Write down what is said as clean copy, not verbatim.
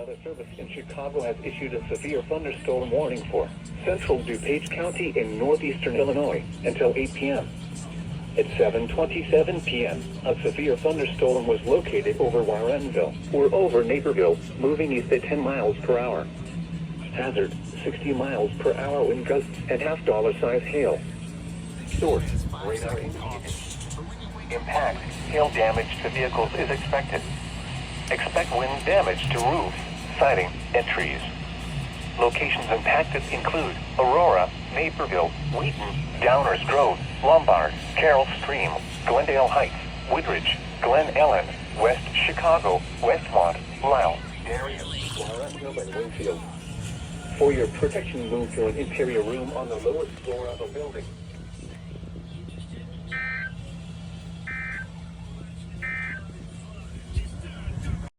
Weather Service in Chicago has issued a severe thunderstorm warning for central DuPage County in northeastern Illinois until 8 p.m. At 7:27 p.m., a severe thunderstorm was located over Warrenville, or over Naperville, moving east at 10 miles per hour. Hazard, 60 miles per hour wind gusts and half-dollar-size hail. Source, radar indicated. Impact, hail damage to vehicles is expected. Expect wind damage to roofs, siding, and trees. Locations impacted include Aurora, Naperville, Wheaton, Downers Grove, Lombard, Carroll Stream, Glendale Heights, Woodridge, Glen Ellen, West Chicago, Westmont, Lisle, Darien, Warrenville, and Winfield. For your protection, move to an interior room on the lowest floor of a building.